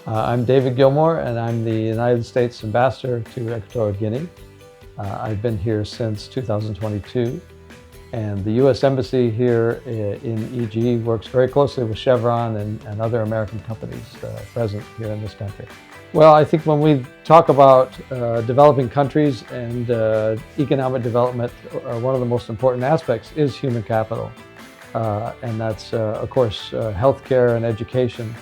I'm David Gilmore, and I'm the United States Ambassador to Equatorial Guinea. I've been here since 2022, and the U.S. Embassy here in EG works very closely with Chevron and other American companies present here in this country. Well, I think when we talk about developing countries and economic development, one of the most important aspects is human capital. And that's, of course, healthcare and education.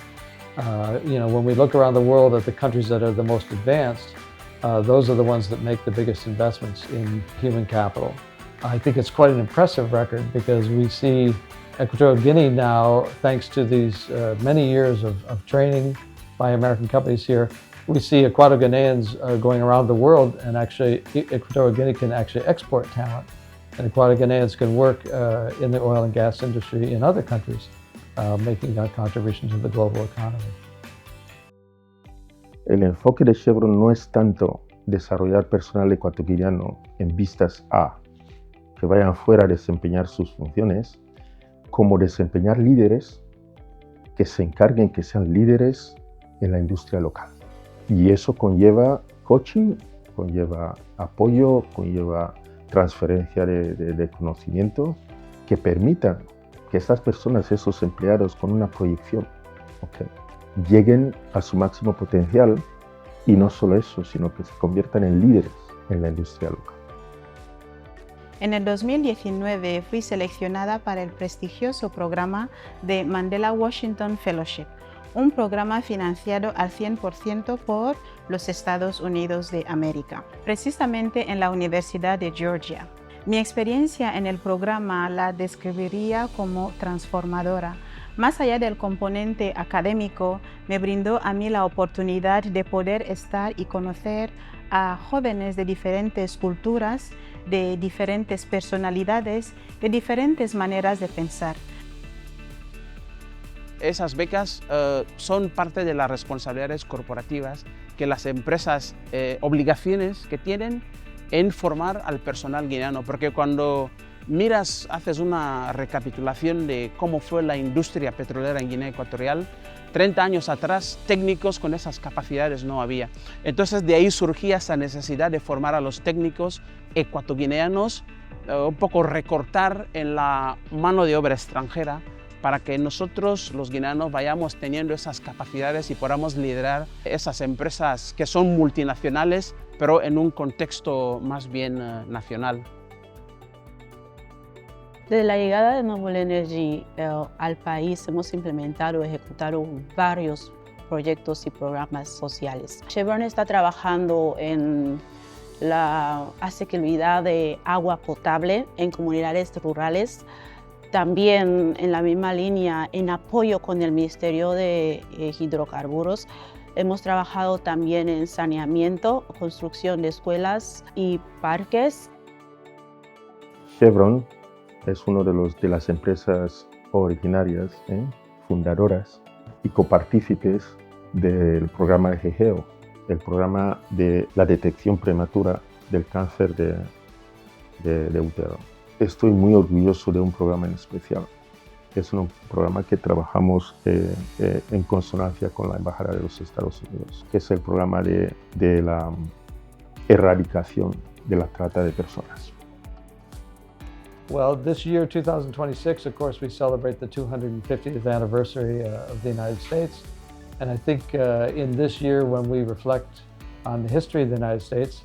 When we look around the world at the countries that are the most advanced, those are the ones that make the biggest investments in human capital. I think it's quite an impressive record because we see Equatorial Guinea now, thanks to these many years of training by American companies here, we see Equato-Guineans going around the world, and actually Equatorial Guinea can actually export talent. And Equato-Guineans can work in the oil and gas industry in other countries, making a contribution to the global economy. El enfoque de Chevron no es tanto desarrollar personal ecuatoriano en vistas a que vayan fuera a desempeñar sus funciones, como desempeñar líderes que se encarguen que sean líderes en la industria local. Y eso conlleva coaching, conlleva apoyo, conlleva transferencia de conocimiento que permitan que estas personas, esos empleados con una proyección, lleguen a su máximo potencial, y no solo eso, sino que se conviertan en líderes en la industria local. En el 2019 fui seleccionada para el prestigioso programa de Mandela Washington Fellowship, un programa financiado al 100% por los Estados Unidos de América, precisamente en la Universidad de Georgia. Mi experiencia en el programa la describiría como transformadora. Más allá del componente académico, me brindó a mí la oportunidad de poder estar y conocer a jóvenes de diferentes culturas, de diferentes personalidades, de diferentes maneras de pensar. Esas becas son parte de las responsabilidades corporativas que las empresas, obligaciones que tienen en formar al personal guineano, porque cuando miras, haces una recapitulación de cómo fue la industria petrolera en Guinea Ecuatorial, 30 años atrás, técnicos con esas capacidades no había. Entonces de ahí surgía esa necesidad de formar a los técnicos ecuatoguineanos, un poco recortar en la mano de obra extranjera, para que nosotros, los guineanos, vayamos teniendo esas capacidades y podamos liderar esas empresas que son multinacionales, pero en un contexto más bien nacional. Desde la llegada de USinEG al país hemos implementado y ejecutado varios proyectos y programas sociales. Chevron está trabajando en la asequibilidad de agua potable en comunidades rurales, también en la misma línea en apoyo con el Ministerio de Hidrocarburos. Hemos trabajado también en saneamiento, construcción de escuelas y parques. Chevron es uno de las empresas originarias, fundadoras y copartícipes del programa EGEO, el programa de la detección prematura del cáncer de útero. Estoy muy orgulloso de un programa en especial. Es un programa que trabajamos en consonancia con la Embajada de los Estados Unidos, que es el programa de la erradicación de la trata de personas. Well, this year, 2026, of course, we celebrate the 250th anniversary of the United States. And I think in this year, when we reflect on the history of the United States,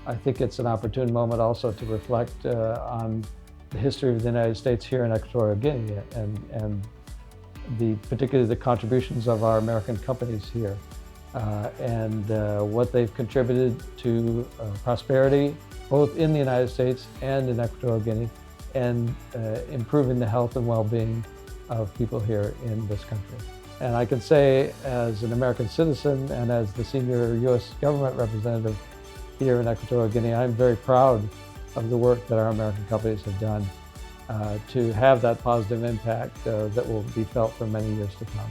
I think it's an opportune moment also to reflect on the history of the United States here in Equatorial Guinea and particularly the contributions of our American companies here and what they've contributed to prosperity, both in the United States and in Equatorial Guinea, and improving the health and well-being of people here in this country. And I can say, as an American citizen and as the senior U.S. government representative here in Equatorial Guinea, I'm very proud of the work that our American companies have done to have that positive impact that will be felt for many years to come.